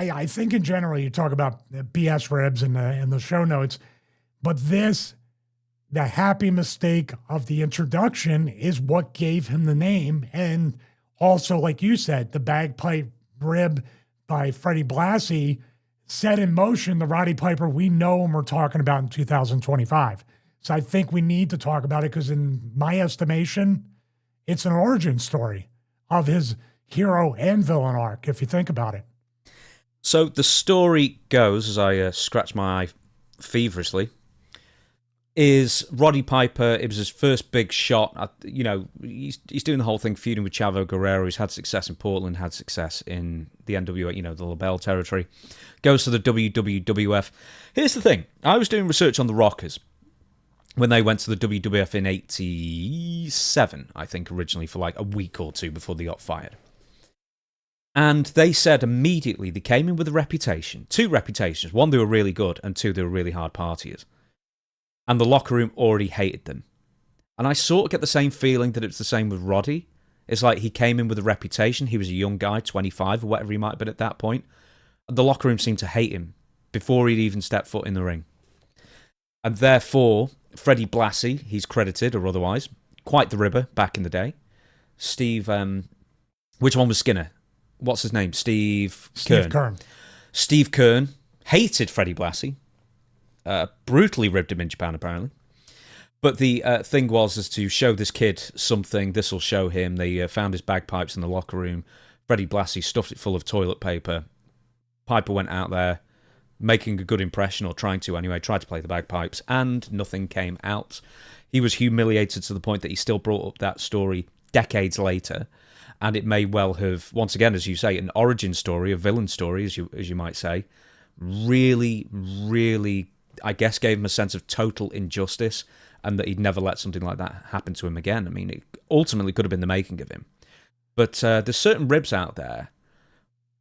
I think in general, you talk about BS ribs in the show notes, but the happy mistake of the introduction is what gave him the name. And also, like you said, the bagpipe rib by Piper-Blassie set in motion the Roddy Piper we know and we're talking about in 2025. So I think we need to talk about it because in my estimation, it's an origin story of his hero and villain arc, if you think about it. So the story goes, as I scratch my eye feverishly, is Roddy Piper. It was his first big shot. He's doing the whole thing, feuding with Chavo Guerrero. He's had success in Portland, had success in the NWA, the LaBelle territory. Goes to the WWF. Here's the thing. I was doing research on the Rockers when they went to the WWF in 87, I think, originally, for like a week or two before they got fired. And they said immediately they came in with a reputation. Two reputations. One, they were really good, and two, they were really hard partiers. And the locker room already hated them. And I sort of get the same feeling that it's the same with Roddy. It's like he came in with a reputation. He was a young guy, 25 or whatever he might have been at that point. The locker room seemed to hate him before he'd even stepped foot in the ring. And therefore, Piper-Blassie, he's credited or otherwise, quite the ribber back in the day. Steve, which one was Skinner? What's his name? Steve Kern. Steve Kern hated Piper-Blassie. Brutally ribbed him in Japan, apparently. But the thing was to show this kid something. This will show him. They found his bagpipes in the locker room. Piper-Blassie stuffed it full of toilet paper. Piper went out there, making a good impression, or trying to anyway, tried to play the bagpipes, and nothing came out. He was humiliated to the point that he still brought up that story decades later. And it may well have, once again, as you say, an origin story, a villain story, as you might say, really, really, I guess, gave him a sense of total injustice and that he'd never let something like that happen to him again. I mean, it ultimately could have been the making of him. But there's certain ribs out there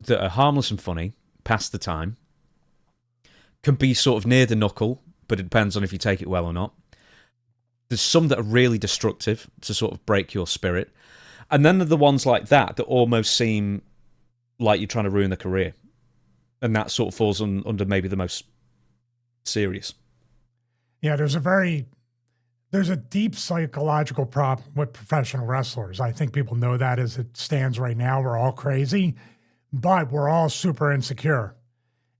that are harmless and funny, past the time, can be sort of near the knuckle, but it depends on if you take it well or not. There's some that are really destructive to sort of break your spirit. And then there are the ones like that almost seem like you're trying to ruin their career. And that sort of falls under maybe the most serious. Yeah, there's a deep psychological problem with professional wrestlers. I think people know that as it stands right now. We're all crazy, but we're all super insecure.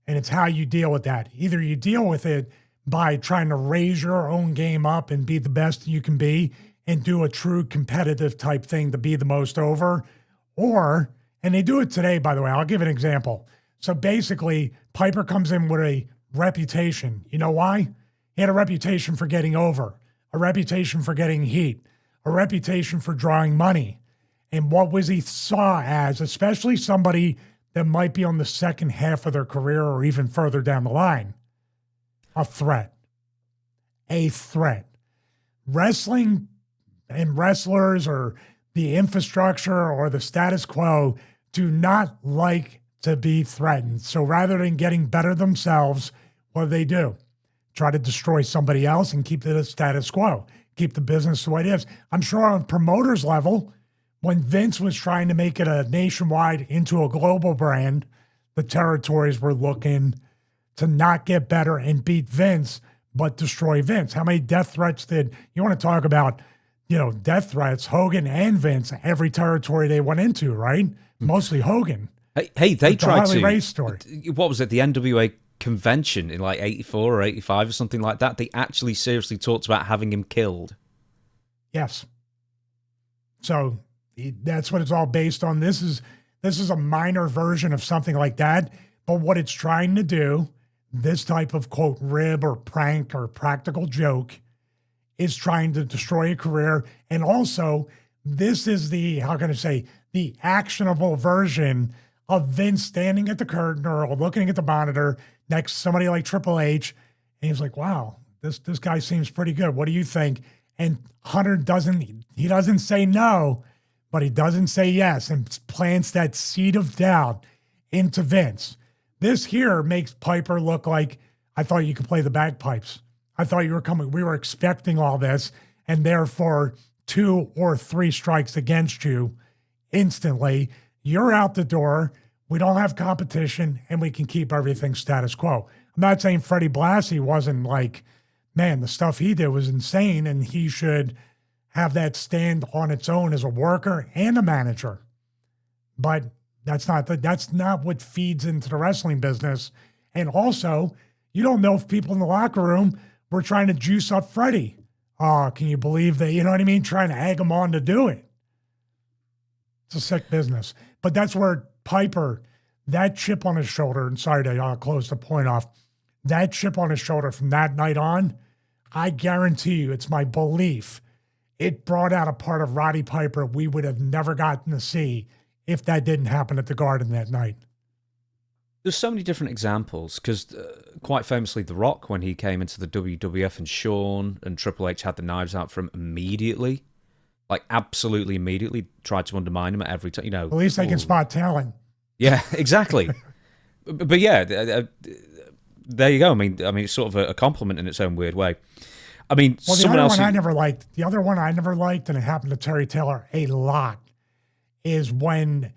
And it's how you deal with that. Either you deal with it by trying to raise your own game up and be the best you can be and do a true competitive type thing to be the most over, and they do it today, by the way. I'll give an example. So basically, Piper comes in with a reputation. You know why? He had a reputation for getting over, a reputation for getting heat, a reputation for drawing money. And what was he saw as, especially somebody that might be on the second half of their career or even further down the line? A threat. A threat. Wrestling and wrestlers or the infrastructure or the status quo do not like to be threatened. So rather than getting better themselves, what do? Try to destroy somebody else and keep the status quo, keep the business the way it is. I'm sure on a promoter's level, when Vince was trying to make it a nationwide into a global brand, the territories were looking to not get better and beat Vince, but destroy Vince. How many death threats you want to talk about, death threats, Hogan and Vince, every territory they went into, right? Mostly Hogan. Hey, they tried Harley to. Race story. What was it? The NWA convention in like 84 or 85 or something like that. They actually seriously talked about having him killed. Yes. So that's what it's all based on. This is a minor version of something like that. But what it's trying to do, this type of quote rib or prank or practical joke, is trying to destroy a career. And also, this is the actionable version of Vince standing at the curtain or looking at the monitor next to somebody like Triple H. And he's like, wow, this guy seems pretty good. What do you think? And Hunter doesn't say no, but he doesn't say yes, and plants that seed of doubt into Vince. This here makes Piper look like, I thought you could play the bagpipes. I thought you were coming. We were expecting all this, and therefore 2 or 3 strikes against you instantly. You're out the door. We don't have competition, and we can keep everything status quo. I'm not saying Freddie Blassie wasn't like, man, the stuff he did was insane, and he should have that stand on its own as a worker and a manager. But that's not what feeds into the wrestling business. And also, you don't know if people in the locker room were trying to juice up Freddie. Oh, can you believe that? You know what I mean? Trying to egg him on to do it. It's a sick business. But that's where Piper, that chip on his shoulder, and sorry to close the point off, that chip on his shoulder from that night on, I guarantee you, it's my belief, it brought out a part of Roddy Piper we would have never gotten to see if that didn't happen at the Garden that night. There's so many different examples, because quite famously, The Rock, when he came into the WWF and Shawn and Triple H had the knives out for him immediately, like absolutely immediately, tried to undermine him at every time. You know, at least they can spot talent. Yeah, exactly. but yeah, there you go. I mean, it's sort of a compliment in its own weird way. I mean, well, someone else. I never liked. The other one I never liked, and it happened to Terry Taylor a lot, is when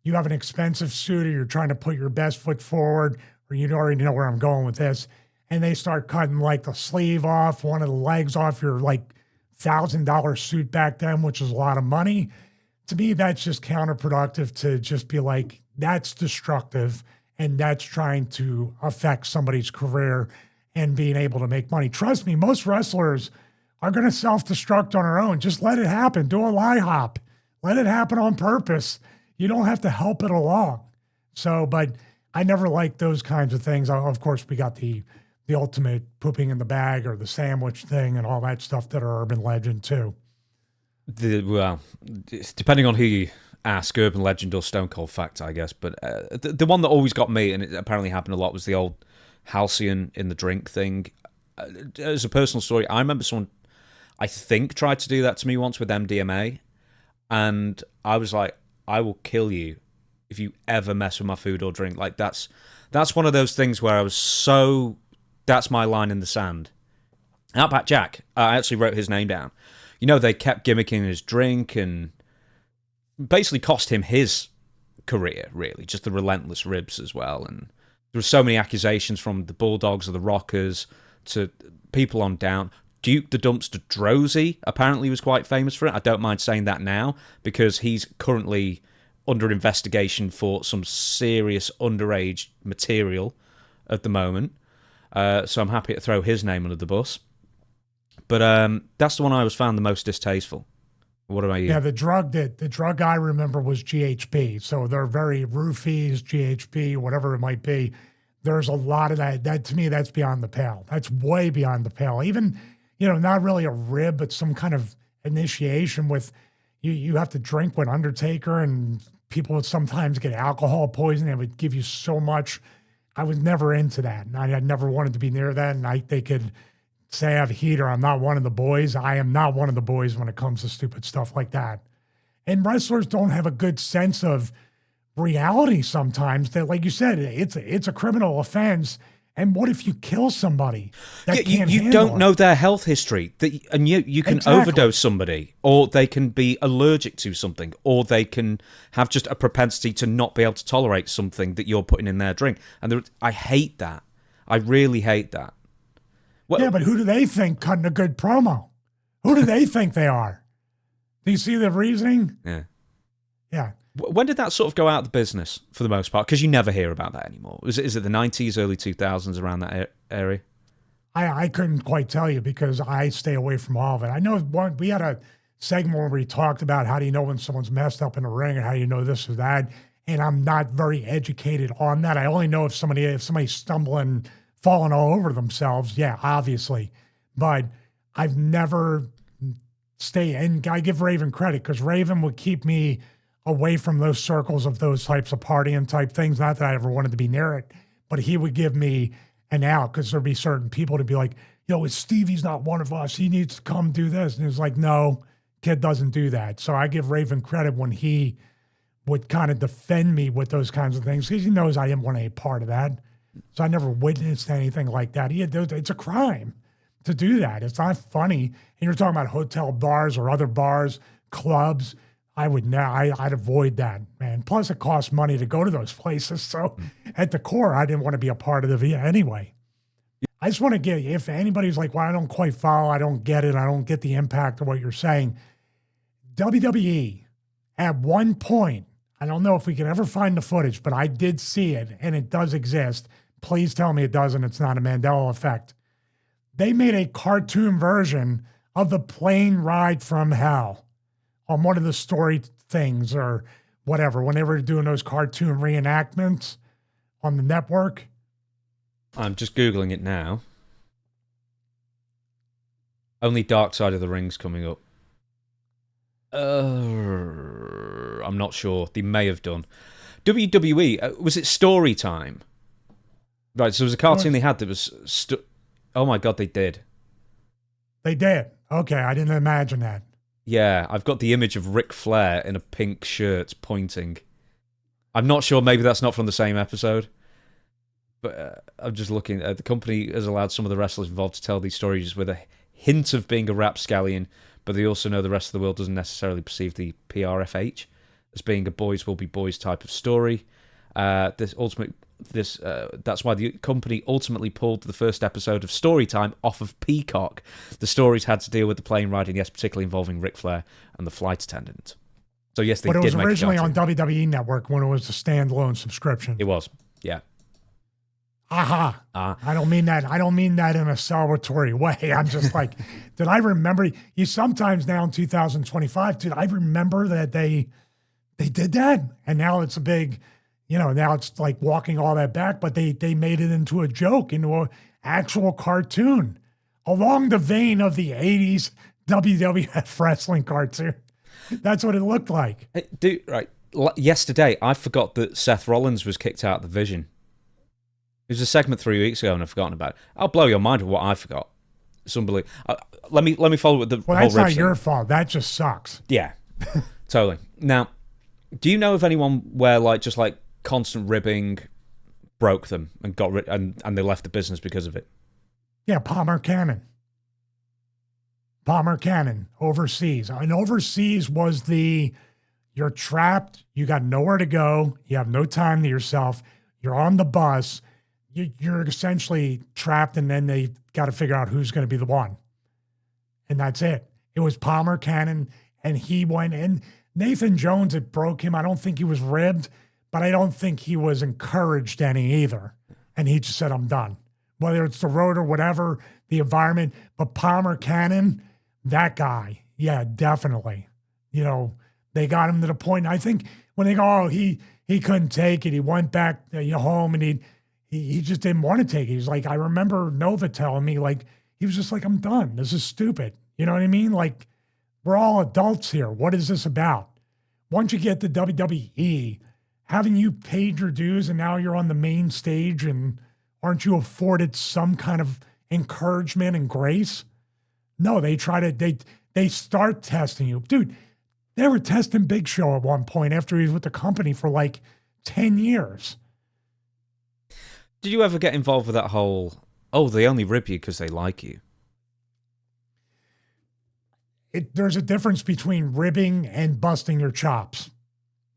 you have an expensive suit or you're trying to put your best foot forward, or you already know where I'm going with this, and they start cutting like the sleeve off, one of the legs off your like $1,000 suit back then, which is a lot of money. To me, that's just counterproductive to just be like, that's destructive, and that's trying to affect somebody's career and being able to make money. Trust me, most wrestlers are going to self-destruct on their own. Just let it happen. Do a lie hop. Let it happen on purpose. You don't have to help it along. So, but I never liked those kinds of things. Of course, we got the ultimate pooping in the bag or the sandwich thing and all that stuff that are urban legend too. Well, depending on who you ask, urban legend or stone cold fact, I guess. But the one that always got me, and it apparently happened a lot, was the old halcyon in the drink thing. As a personal story, I remember someone, I think, tried to do that to me once with MDMA, and I was like, I will kill you if you ever mess with my food or drink. Like, that's one of those things where I was so, that's my line in the sand. Outback Jack, I actually wrote his name down. You know, they kept gimmicking his drink and basically cost him his career, really, just the relentless ribs as well. And there were so many accusations from the Bulldogs or the Rockers to people on down. Duke the Dumpster Drozy apparently was quite famous for it. I don't mind saying that now because he's currently under investigation for some serious underage material at the moment. So I'm happy to throw his name under the bus. But that's the one I always found the most distasteful. What about you? Yeah, the drug I remember was GHB. So they're very roofies, GHB, whatever it might be. There's a lot of that. That to me, that's beyond the pale. That's way beyond the pale. Even, not really a rib, but some kind of initiation with you have to drink with Undertaker, and people would sometimes get alcohol poisoning. It would give you so much. I was never into that. And I never wanted to be near that. And they could say I have heat or I'm not one of the boys. I am not one of the boys when it comes to stupid stuff like that. And wrestlers don't have a good sense of reality sometimes. That, like you said, it's a criminal offense. And what if you kill somebody? You don't know their health history, and you can overdose somebody, or they can be allergic to something, or they can have just a propensity to not be able to tolerate something that you're putting in their drink. And I hate that. I really hate that. Well, yeah, but who do they think cutting a good promo? Who do they think they are? Do you see the reasoning? Yeah. Yeah. When did that sort of go out of the business for the most part? Because you never hear about that anymore. Is it the 90s, early 2000s, around that area? I couldn't quite tell you because I stay away from all of it. I know we had a segment where we talked about how do you know when someone's messed up in the ring and how do you know this or that. And I'm not very educated on that. I only know if somebody's stumbling, falling all over themselves. Yeah, obviously. But I've never and I give Raven credit because Raven would keep me away from those circles of those types of partying type things. Not that I ever wanted to be near it, but he would give me an out because there'd be certain people to be like, Stevie's not one of us. He needs to come do this. And it's like, no, kid doesn't do that. So I give Raven credit when he would kind of defend me with those kinds of things because he knows I didn't want any part of that. So I never witnessed anything like that. It's a crime to do that. It's not funny. And you're talking about hotel bars or other bars, clubs. I would now, I'd avoid that, man. Plus, it costs money to go to those places. So, at the core, I didn't want to be a part of the V anyway. I just want to get, if anybody's like, well, I don't quite follow, I don't get it, I don't get the impact of what you're saying. WWE, at one point, I don't know if we can ever find the footage, but I did see it, and it does exist. Please tell me it doesn't. It's not a Mandela effect. They made a cartoon version of the plane ride from hell on one of the story things or whatever, when they were doing those cartoon reenactments on the network. I'm just Googling it now. Only Dark Side of the Ring's coming up. I'm not sure. They may have done. WWE, was it Story Time? Right, so it was a cartoon they had that was... oh my God, they did. They did? Okay, I didn't imagine that. Yeah, I've got the image of Ric Flair in a pink shirt pointing. I'm not sure, maybe that's not from the same episode. But I'm just looking. The company has allowed some of the wrestlers involved to tell these stories with a hint of being a rapscallion, but they also know the rest of the world doesn't necessarily perceive the PRFH as being a boys will be boys type of story. That's why the company ultimately pulled the first episode of Storytime off of Peacock. The stories had to deal with the plane riding, yes, particularly involving Ric Flair and the flight attendant. So yes, they did. But it was originally on WWE Network when it was a standalone subscription. It was, yeah. Aha. I don't mean that. I don't mean that in a celebratory way. I'm just like, did I remember you sometimes now in 2025, did I remember that they did that? And now it's a big, now it's like walking all that back, but they made it into a joke, into an actual cartoon along the vein of the 80s WWF wrestling cartoon. That's what it looked like. Hey, dude, right. Yesterday, I forgot that Seth Rollins was kicked out of the Vision. It was a segment 3 weeks ago, and I've forgotten about it. I'll blow your mind with what I forgot. It's unbelievable. Let me follow with the whole that's not thing. your fault. That just sucks. Yeah, totally. Now, do you know of anyone where just constant ribbing broke them and got and they left the business because of it? Yeah, Palmer Cannon. Overseas. And overseas was you're trapped, you got nowhere to go, you have no time to yourself, you're on the bus, you're essentially trapped, and then they got to figure out who's going to be the one. And that's it. It was Palmer Cannon, and he went in. Nathan Jones, it broke him. I don't think he was ribbed, but I don't think he was encouraged any either. And he just said, I'm done. Whether it's the road or whatever, the environment. But Palmer Cannon, that guy, yeah, definitely. They got him to the point. I think when they go, he couldn't take it. He went back home, and he just didn't want to take it. He's like, I remember Nova telling me, he was just like, I'm done. This is stupid. You know what I mean? We're all adults here. What is this about? Once you get to WWE, haven't you paid your dues and now you're on the main stage, and aren't you afforded some kind of encouragement and grace? No, they start testing you. Dude, they were testing Big Show at one point after he was with the company for 10 years. Did you ever get involved with that whole, they only rib you because they like you? There's a difference between ribbing and busting your chops.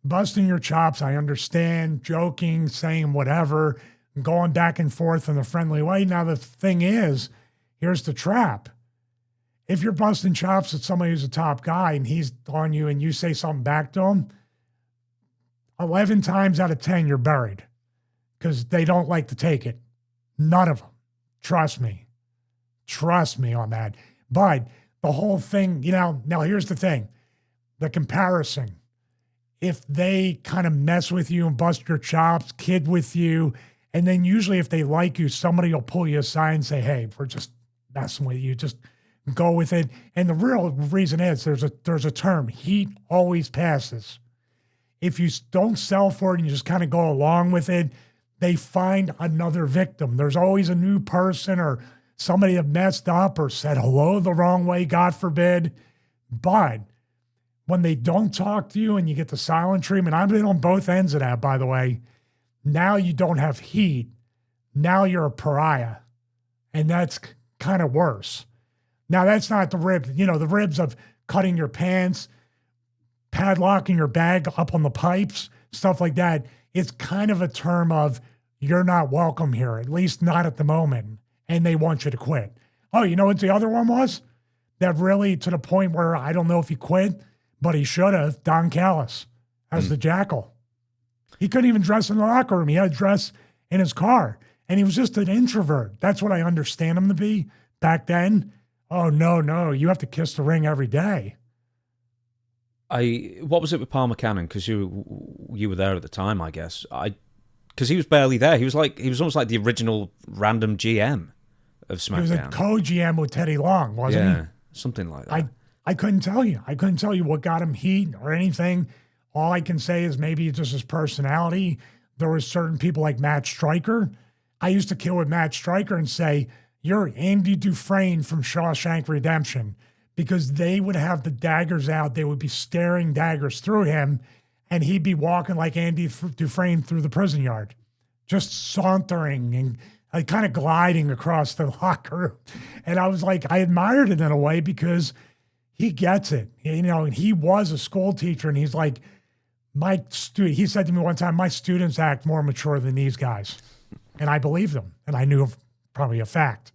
Busting your chops, I understand, joking, saying whatever, going back and forth in a friendly way. Now, the thing is, here's the trap. If you're busting chops at somebody who's a top guy and he's on you and you say something back to him, 11 times out of 10, you're buried because they don't like to take it. None of them. Trust me. Trust me on that. But the whole thing, now here's the thing. The comparison. If they kind of mess with you and bust your chops, kid with you, and then usually if they like you, somebody will pull you aside and say, hey, we're just messing with you. Just go with it. And the real reason is there's a term. Heat always passes. If you don't sell for it and you just kind of go along with it, they find another victim. There's always a new person or somebody that messed up or said hello the wrong way, God forbid. But when they don't talk to you and you get the silent treatment, I've been on both ends of that, by the way. Now you don't have heat. Now you're a pariah. And that's kind of worse. Now, that's not the rib, the ribs of cutting your pants, padlocking your bag up on the pipes, stuff like that, it's kind of a term of you're not welcome here, at least not at the moment, and they want you to quit. Oh, you know what the other one was? That really, to the point where I don't know if he quit, but he should have, Don Callis as the Jackal. He couldn't even dress in the locker room. He had to dress in his car. And he was just an introvert. That's what I understand him to be back then. Oh, no, you have to kiss the ring every day. What was it with Paul McCannon? Because you were there at the time, I guess. Because he was barely there. He was almost like the original random GM of SmackDown. He was a co-GM with Teddy Long, wasn't he? Yeah, something like that. I couldn't tell you. I couldn't tell you what got him heat or anything. All I can say is maybe it's just his personality. There were certain people like Matt Stryker. I used to kill with Matt Stryker and say, you're Andy Dufresne from Shawshank Redemption, because they would have the daggers out. They would be staring daggers through him, and he'd be walking like Andy Dufresne through the prison yard, just sauntering and kind of gliding across the locker room. And I was like, I admired it in a way because he gets it, and he was a school teacher, and he's like, he said to me one time, my students act more mature than these guys. And I believed him, and I knew probably a fact.